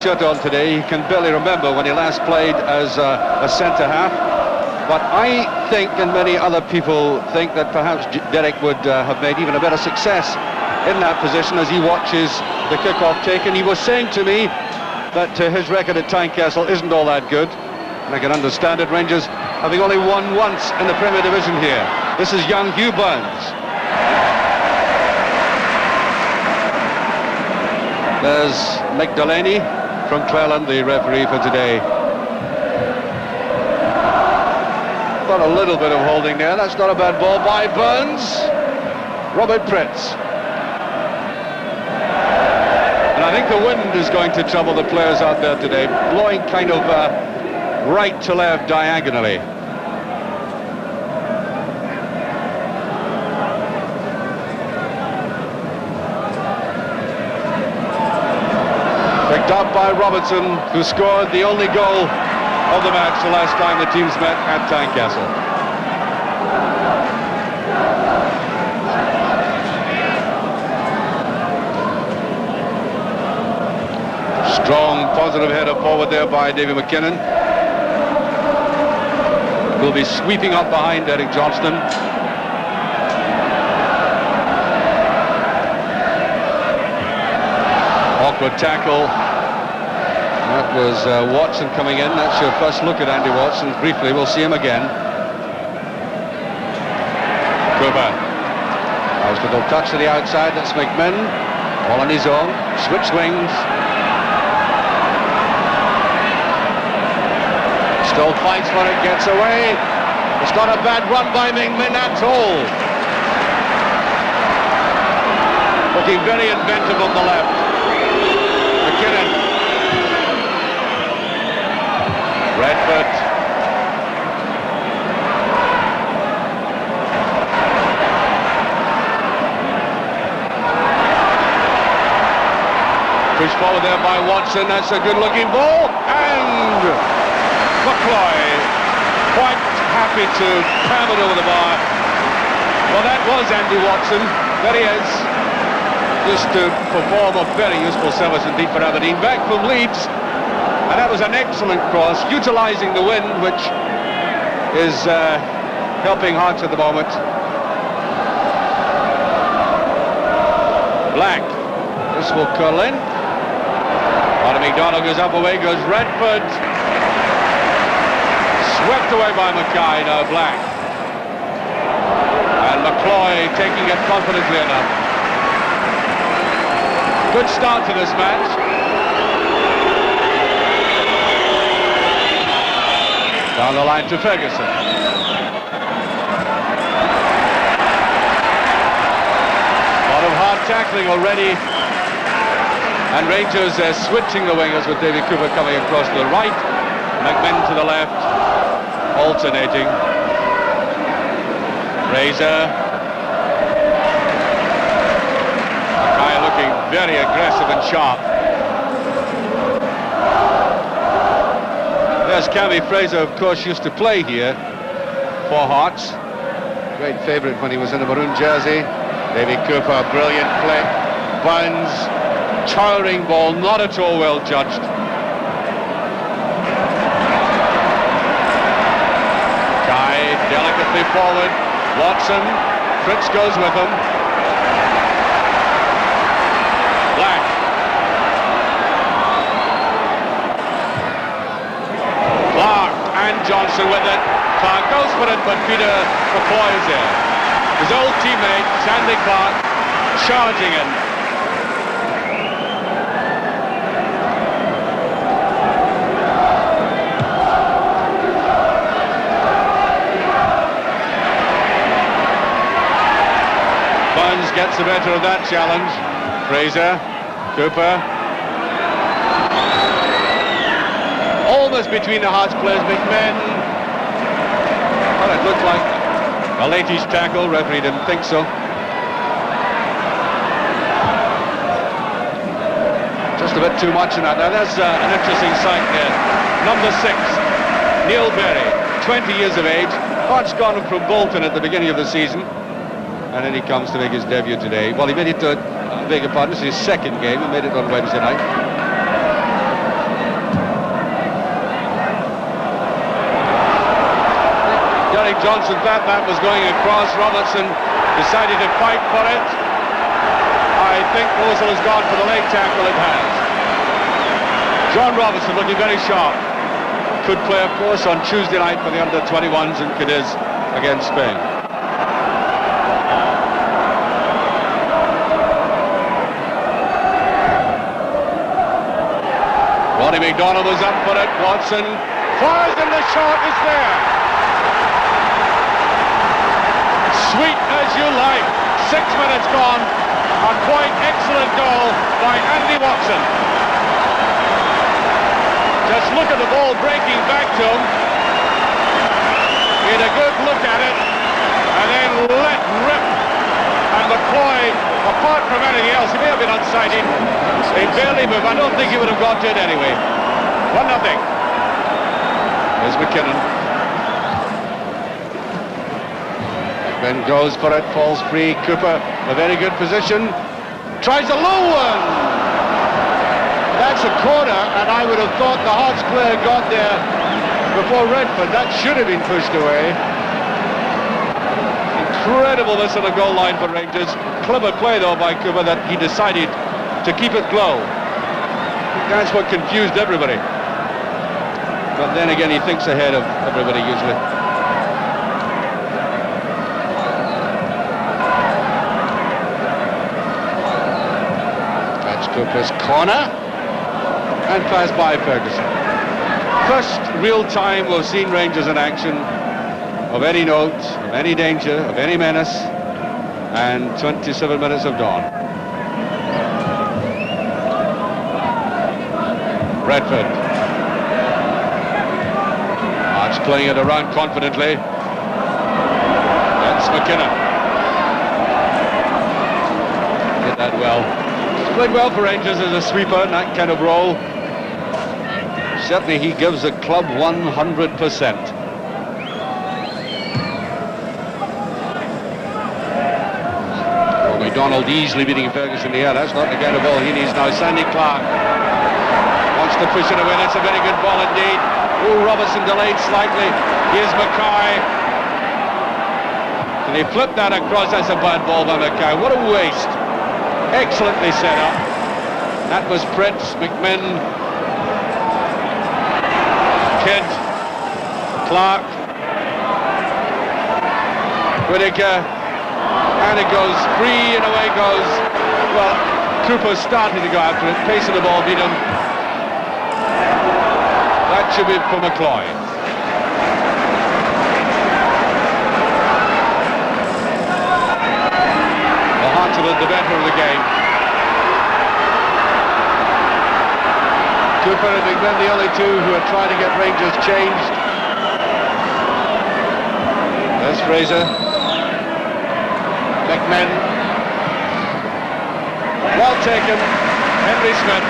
Shirt on today. He can barely remember when he last played as a centre-half. But I think, and many other people think, that perhaps Derek would have made even a better success in that position as he watches the kick-off taken. He was saying to me that his record at Tynecastle isn't all that good, and I can understand it. Rangers having only won once in the Premier Division here. This is young Hugh Burns. There's Mick Delaney from Cleland, the referee for today. Got a little bit of holding there. That's not a bad ball by Burns. Robert Pritz. And I think the wind is going to trouble the players out there today, blowing kind of right to left diagonally. Picked up by Robertson, who scored the only goal of the match the last time the teams met at Tynecastle. Strong, positive header forward there by Davy McKinnon. Will be sweeping up behind Eric Johnston. Awkward tackle. That was Watson coming in. That's your first look at Andy Watson. Briefly, we'll see him again. Cooper. Nice little touch to the outside. That's McMinn. All on his own. Switch wings. Still fights for it. Gets away. It's not a bad run by McMinn at all. Looking very inventive on the left. McKinnon. Redford. Pushed forward there by Watson. That's a good-looking ball. And McCloy quite happy to cram it over the bar. Well, that was Andy Watson. There he is. Just to perform a very useful service indeed for Aberdeen. Back from Leeds. And that was an excellent cross, utilising the wind, which is helping Hearts at the moment. Black. This will curl in. Roddy MacDonald goes up, away goes Redford. Swept away by Mackay, now Black. And McCloy taking it confidently enough. Good start to this match. Down the line to Ferguson. A lot of hard tackling already. And Rangers switching the wingers with David Cooper coming across to the right. McMinn to the left. Alternating. Razor. Mackay looking very aggressive and sharp. There's Cammy Fraser, of course, used to play here for Hearts. Great favourite when he was in a maroon jersey. Davy Cooper, brilliant play. Burns, towering ball, not at all well judged. Kai delicately forward. Watson, Fritz goes with him. Black. Johnson with it. Clark goes for it, but Peter McCloy is there. His old teammate, Sandy Clark, charging in. Burns gets the better of that challenge. Fraser, Cooper. Almost between the Hearts players, McMinn. Well, it looked like a latish tackle. Referee didn't think so. Just a bit too much in that. Now, there's an interesting sight there. Number 6, Neil Berry, 20 years of age. Hearts gone from Bolton at the beginning of the season. And then he comes to make his debut today. Well, he made it to, I beg your pardon, this is his second game. He made it on Wednesday night. Johnson thought that was going across. Robertson decided to fight for it. I think the whistle has gone for the late tackle. It has. John Robertson looking very sharp. Could play, of course, on Tuesday night for the under-21s in Cadiz against Spain. Roddy MacDonald was up for it. Watson fires and the shot is there. Sweet as you like. 6 minutes gone. A quite excellent goal by Andy Watson. Just look at the ball breaking back to him. He had a good look at it and then let rip. And McCloy, apart from anything else, he may have been unsighted. He barely moved. I don't think he would have got to it anyway. 1-0. There's McKinnon. Ben goes for it, falls free. Cooper, a very good position. Tries a low one. That's a corner, and I would have thought the Hearts player got there before Redford. That should have been pushed away. Incredible miss on the goal line for Rangers. Clever play, though, by Cooper, that he decided to keep it low. That's what confused everybody. But then again, he thinks ahead of everybody usually. That's Cooper's corner. And pass by Ferguson. First real time we've seen Rangers in action of any note, of any danger, of any menace, and 27 minutes have gone. Redford. Arch playing it around confidently. That's McKinnon. Did that well. He's played well for Rangers as a sweeper in that kind of role. Certainly he gives the club 100%. MacDonald easily beating Ferguson in the air. That's not the kind of ball he needs now. Sandy Clark wants to push it away. That's a very good ball indeed. Oh, Robertson delayed slightly. Here's Mackay. Can he flip that across? That's a bad ball by Mackay. What a waste. Excellently set up. That was Pritz, McMinn, Kidd, Clark, Whittaker. And it goes free and away goes. Well, Cooper started to go after it. Pace of the ball beat him. That should be for McCloy. The Hearts are the better of the game. Cooper and McMinn, the only two who are trying to get Rangers changed. There's Fraser. McMinn. Well taken. Henry Smith.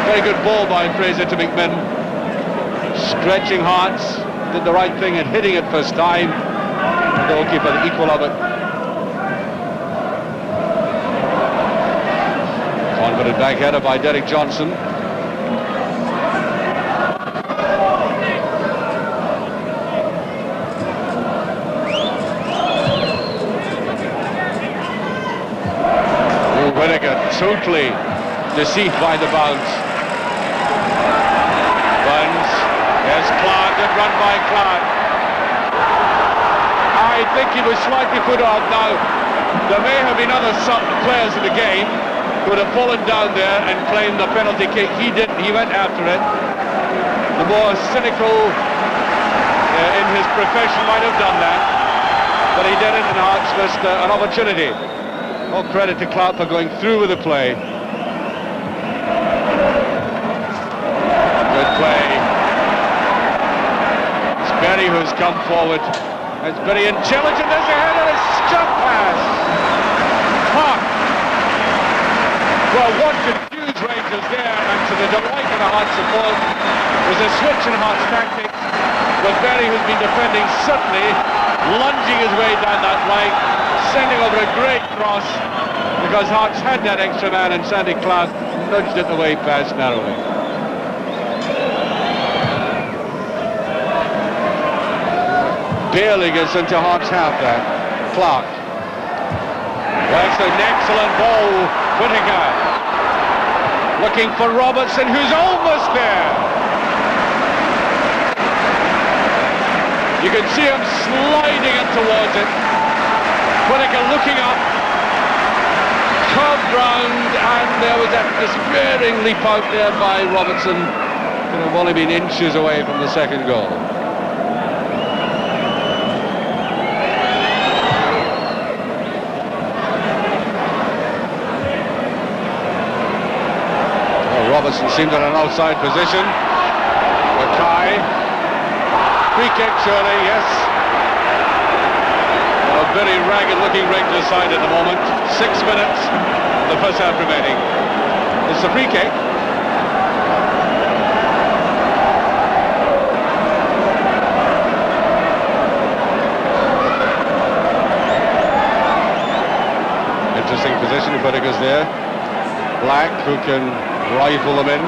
Very good ball by Fraser to McMinn. Stretching Hearts. Did the right thing and hitting it first time. The goalkeeper, the equal of it. Confident back header by Derek Johnson. Totally deceived by the bounce. Burns. There's Clark. Good run by Clark. I think he was slightly put off. Now, there may have been other players in the game who would have fallen down there and claimed the penalty kick. He didn't. He went after it. The more cynical in his profession might have done that. But he did it, and Hearts missed an opportunity. All credit to Clark for going through with the play. Good play. It's Berry who's come forward. It's very intelligent. There's a header, a jump pass. Park. Well, what confused Rangers there, and to the delight of the Hearts support, was a switch in Hearts tactics. But Berry, who's been defending, suddenly lunging his way down that flank, sending over a great cross, because Hearts had that extra man and Sandy Clark nudged it away past narrowly. barely gets into Hart's half there. Clark. That's an excellent ball. Whittaker. Looking for Robertson, who's almost there. You can see him sliding it towards it. Whittaker looking up. Curved round, and there was that despairing leap out there by Robertson. Could have only been inches away from the second goal. Well, Robertson seemed in an outside position. Mackay. Free kick surely, yes. A very ragged-looking Rangers side at the moment. 6 minutes, the first half remaining. It's a free kick. Interesting position if Whittaker's there. Black, who can rifle them in.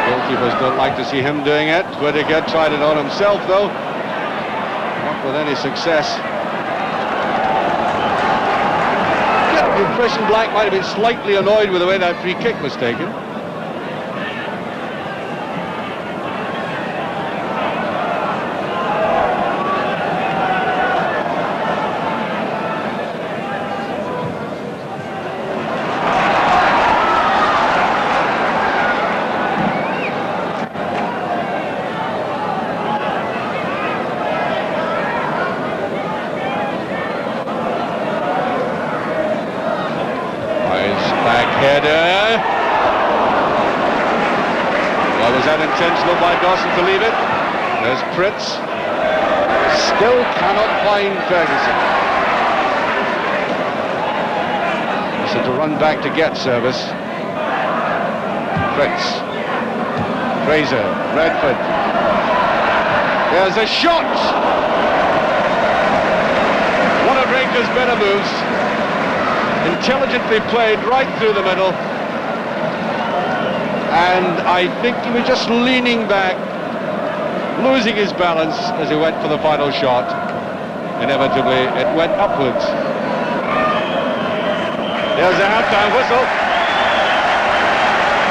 Goalkeepers don't like to see him doing it. Whittaker tried it on himself, though. Not with any success. Get the impression Black might have been slightly annoyed with the way that free kick was taken. Header. Well, was that intentional by Dawson to leave it? There's Pritz. Still cannot find Ferguson. So to run back to get service. Pritz. Fraser. Redford. There's a shot! One of Rangers' better moves. Intelligently played right through the middle, and I think he was just leaning back, losing his balance as he went for the final shot. Inevitably it went upwards. There's a half-time whistle.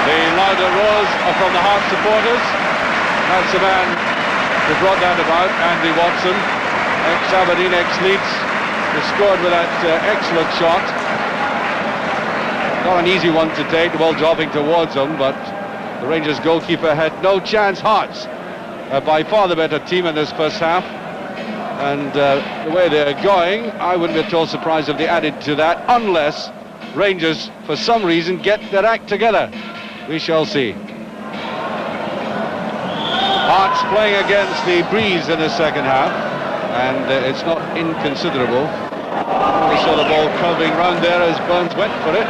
The louder roars are from the Hearts supporters. That's the man who brought that about, Andy Watson, ex-Aberdeen, ex-Leeds, who scored with that excellent shot. Not an easy one to take, the ball dropping towards him, but the Rangers goalkeeper had no chance. Hearts by far the better team in this first half, and the way they're going, I wouldn't be at all surprised if they added to that, unless Rangers for some reason get their act together. We shall see. Hearts playing against the breeze in the second half, and it's not inconsiderable. We saw the ball curving round there as Burns went for it.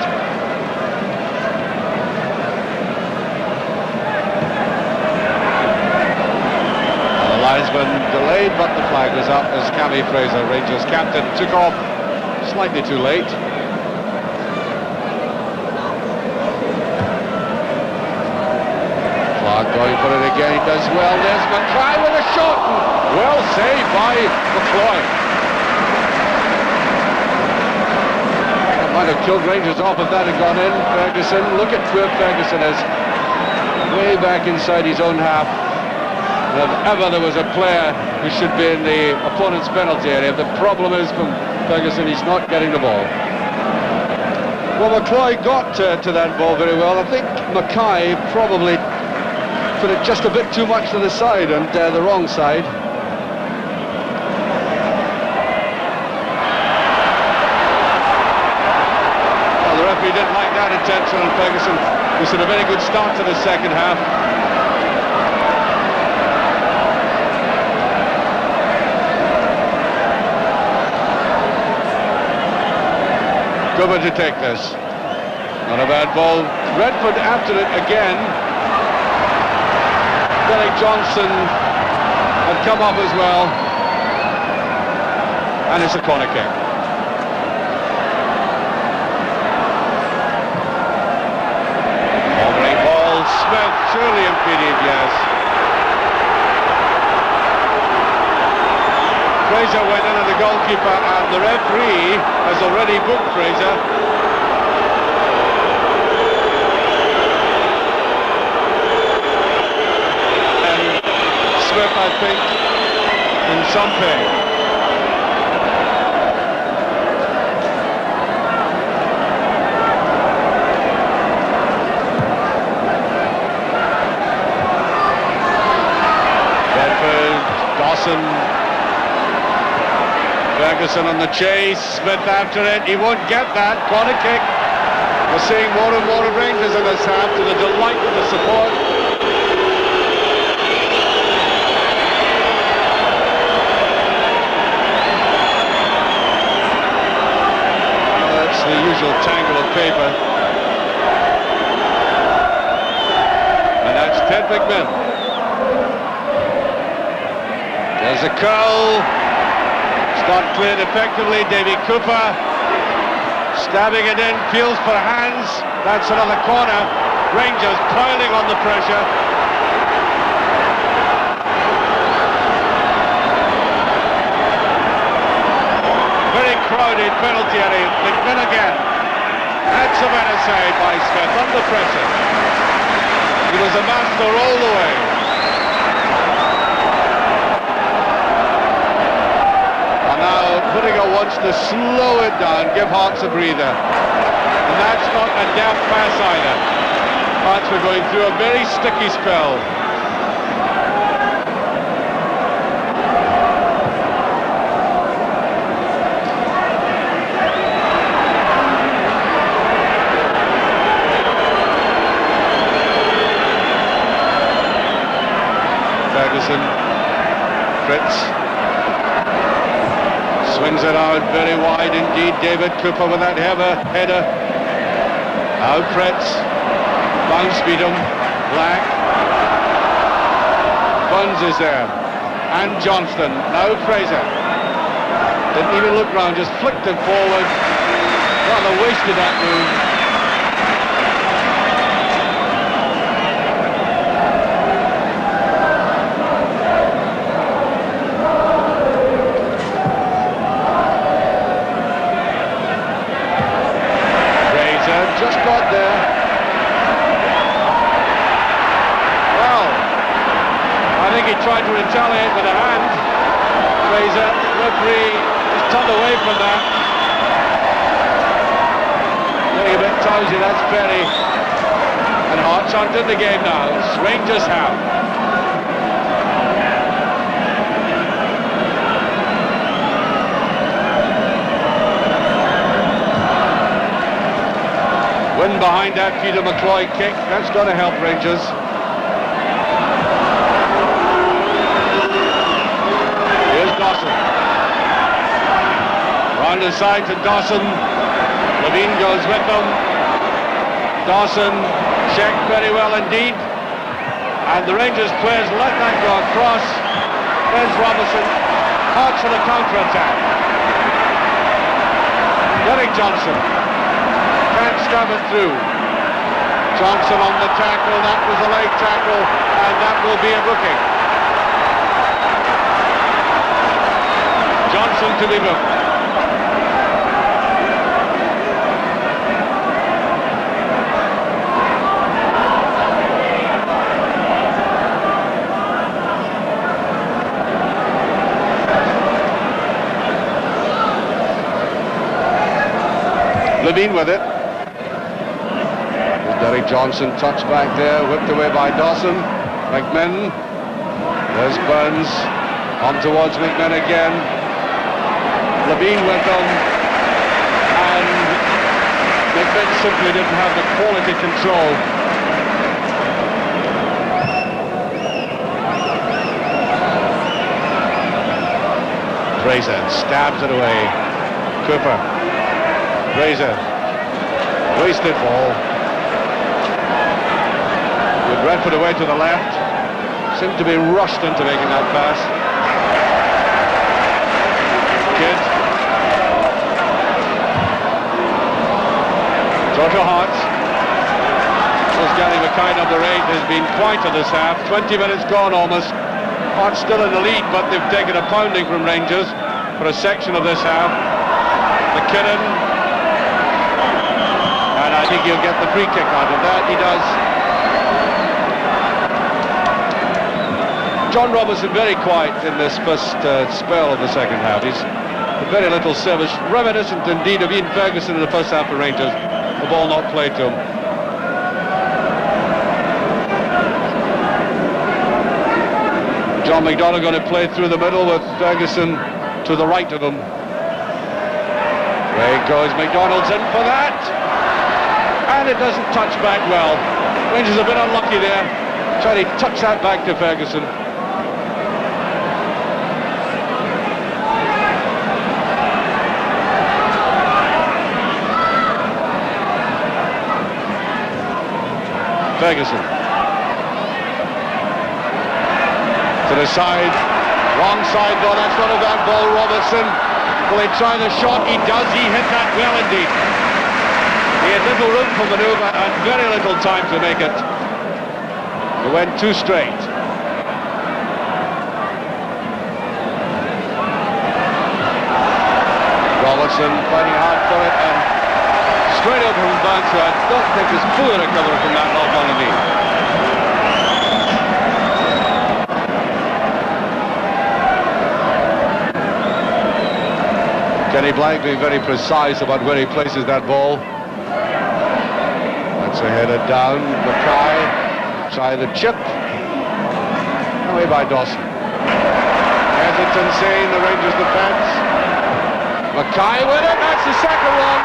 Linesman delayed, but the flag was up as Cammy Fraser, Rangers captain, took off slightly too late. Clark going for it again, he does well. There's Mackay with a shot. Well saved by McCloy. That might have killed Rangers off if that had gone in. Ferguson, look at where Ferguson is. Way back inside his own half. If ever there was a player who should be in the opponent's penalty area, the problem is from Ferguson, he's not getting the ball. Well, McCloy got to that ball very well. I think Mackay probably put it just a bit too much to the side, and the wrong side. Well, the referee didn't like that intention on Ferguson. This had a very good start to the second half. Cover to take this. Not a bad ball. Redford after it again. Derek Johnson had come up as well. And it's a corner kick. Hovering ball. Smith surely impeded, yes. Fraser went in at the goalkeeper, and the referee has already booked Fraser. And Smith, I think, in some pain. Dawson, Ferguson on the chase, Smith after it, he won't get that, corner kick. We're seeing more and more of Rangers in this half, to the delight of the support. Well, that's the usual tangle of paper. And that's Ted McMinn. There's a curl. It's not cleared effectively. Davy Cooper stabbing it in, feels for hands. That's another corner. Rangers piling on the pressure. Very crowded penalty area. McMinn again. That's a better save by Smith under pressure. He was a master all the way. Whittaker wants to slow it down, give Hearts a breather. And that's not a daft pass either. Hearts were going through a very sticky spell. Ferguson, Fritz. Swings it out very wide indeed. David Cooper with that header. Now Fritz. Bounce beat him. Black. Buns is there. And Johnston. Now Fraser. Didn't even look round, just flicked it forward. Rather wasted that move. Just got there. Well, I think he tried to retaliate with a hand. Fraser, referee, just turned away from that. Getting a bit towsy, that's Perry. And Hearts aren't in the game now. Rangers have. Win behind that Peter McCloy kick. That's got to help Rangers. Here's Dawson. Round the side to Dawson. Levine goes with them. Dawson checked very well indeed. And the Rangers players let that go across. There's Robinson. Hearts for the counter-attack. Derek Johnson. Can't stab it through. Johnson on the tackle, that was a late tackle, and that will be a booking. Johnson to be booked. Levine with it. Derek Johnson touched back there, whipped away by Dawson. McMinn. There's Burns. On towards McMinn again. Levine went on. And McMinn simply didn't have the quality control. Fraser stabs it away. Cooper. Fraser. Wasted ball. Good Redford away to the left. Seemed to be rushed into making that pass. Kidd. Throw to Hearts. As Gary McKay number 8 has been quiet in this half. 20 minutes gone almost. Hearts still in the lead, but they've taken a pounding from Rangers. for a section of this half. McKinnon. And I think he'll get the free kick out of that. He does. John Robertson very quiet in this first spell of the second half. He's very little service, reminiscent indeed of Ian Ferguson in the first half for Rangers. The ball not played to him. John MacDonald going to play through the middle with Ferguson to the right of him. There goes MacDonald's in for that. And it doesn't touch back well. Rangers a bit unlucky there. Trying to touch that back to Ferguson. Ferguson. To the side. Wrong side though, that's not a bad ball. Robertson. Will he try the shot? He does. He hit that well indeed. He had little room for manoeuvre and very little time to make it. He went too straight. Robertson fighting hard for it and straight over from bounce. I don't think there's fully recovered from that knock on the knee. Kenny Blank being very precise about where he places that ball. That's a header down. Mackay try the chip. Away by Dawson. Hesitancy in the Rangers defence. Mackay with it. That's the second one.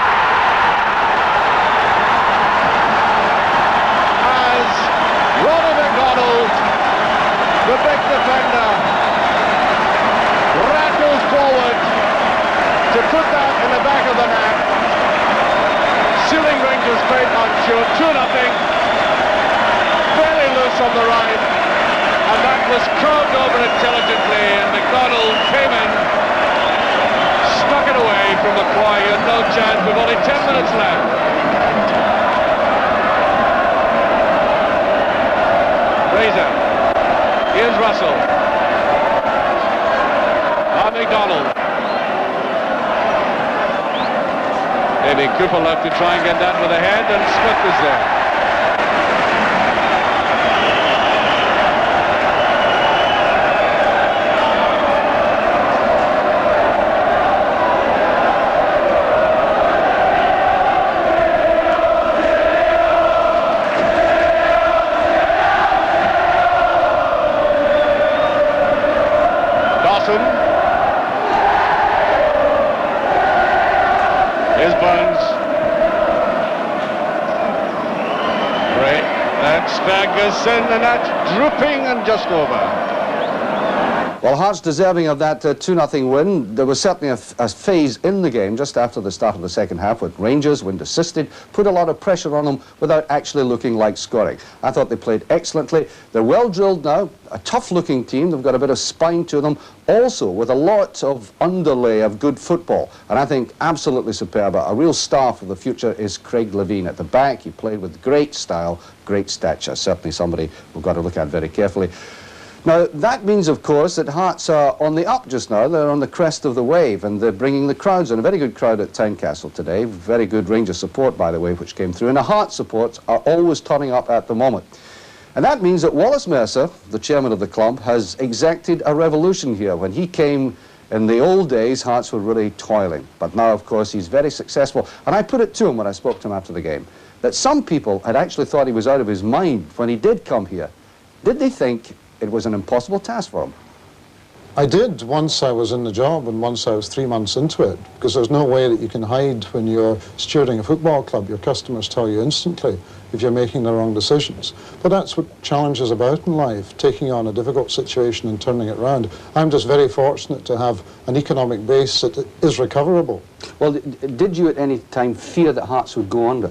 As Roddy MacDonald, the big defender, rattles forward to put that in the back of the net, sealing Rangers' fate on shoot. 2-0. Very loose on the right, and that was curved over intelligently, and MacDonald came in, stuck it away from McCoy. He had no chance with only 10 minutes left. Fraser. Here's Russell. MacDonald. Maybe Cooper left to try and get that with a head, and Smith is there. Dawson. Here's Burns. Great. That's Ferguson, and that's drooping and just over. Well, Hearts deserving of that 2-0 win. There was certainly a phase in the game just after the start of the second half with Rangers, when assisted, put a lot of pressure on them without actually looking like scoring. I thought they played excellently. They're well drilled now, a tough-looking team. They've got a bit of spine to them, also with a lot of underlay of good football. And I think absolutely superb. A real star for the future is Craig Levein at the back. He played with great style, great stature. Certainly somebody we've got to look at very carefully. Now, that means, of course, that Hearts are on the up just now. They're on the crest of the wave, and they're bringing the crowds in. A very good crowd at Tynecastle today. Very good Rangers support, by the way, which came through. And the Hearts supports are always turning up at the moment. And that means that Wallace Mercer, the chairman of the club, has exacted a revolution here. When he came in the old days, Hearts were really toiling. But now, of course, he's very successful. And I put it to him when I spoke to him after the game, that some people had actually thought he was out of his mind when he did come here. Did they think it was an impossible task for him? I did once I was in the job, and once I was 3 months into it, because there's no way that you can hide when you're stewarding a football club. Your customers tell you instantly if you're making the wrong decisions. But that's what challenge is about in life, taking on a difficult situation and turning it around. I'm just very fortunate to have an economic base that is recoverable. Well, did you at any time fear that Hearts would go under?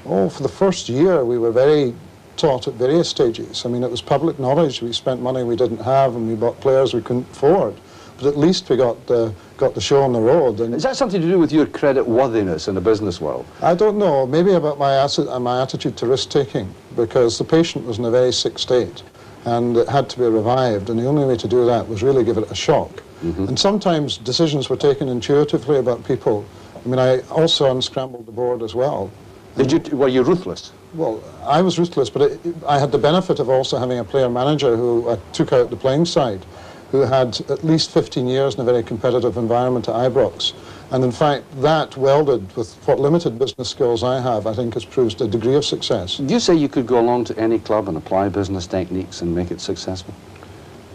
Oh, for the first year we were very taught at various stages. I mean, it was public knowledge. We spent money we didn't have, and we bought players we couldn't afford. But at least we got the show on the road. And is that something to do with your credit worthiness in the business world? I don't know. Maybe about my attitude to risk-taking, because the patient was in a very sick state, and it had to be revived. And the only way to do that was really give it a shock. And sometimes decisions were taken intuitively about people. I mean, I also unscrambled the board as well. Were you ruthless? Well, I was ruthless, but I had the benefit of also having a player manager who I took out the playing side, who had at least 15 years in a very competitive environment at Ibrox. And in fact, that welded with what limited business skills I have, I think has proved a degree of success. Do you say you could go along to any club and apply business techniques and make it successful?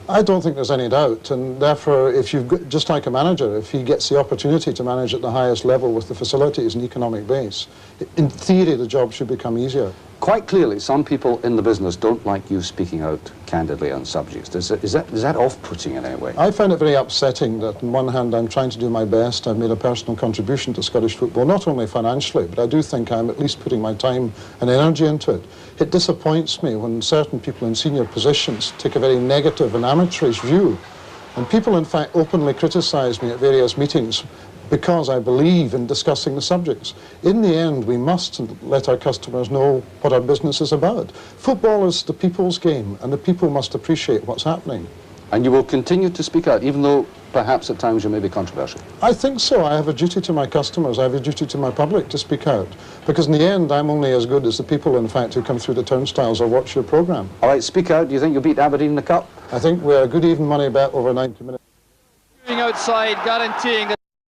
I don't think there's any doubt, and therefore, if you've got, just like a manager, if he gets the opportunity to manage at the highest level with the facilities and economic base, in theory, the job should become easier. Quite clearly, some people in the business don't like you speaking out candidly on subjects. Is that off-putting in any way? I find it very upsetting that on one hand I'm trying to do my best. I've made a personal contribution to Scottish football, not only financially, but I do think I'm at least putting my time and energy into it. It disappoints me when certain people in senior positions take a very negative and amateurish view. And people, in fact, openly criticise me at various meetings because I believe in discussing the subjects. In the end, we must let our customers know what our business is about. Football is the people's game, and the people must appreciate what's happening. And you will continue to speak out, even though perhaps at times you may be controversial? I think so. I have a duty to my customers. I have a duty to my public to speak out. Because in the end, I'm only as good as the people, in fact, who come through the turnstiles or watch your programme. All right, speak out. Do you think you'll beat Aberdeen in the Cup? I think we're a good even money bet over 90 minutes. Outside, guaranteeing that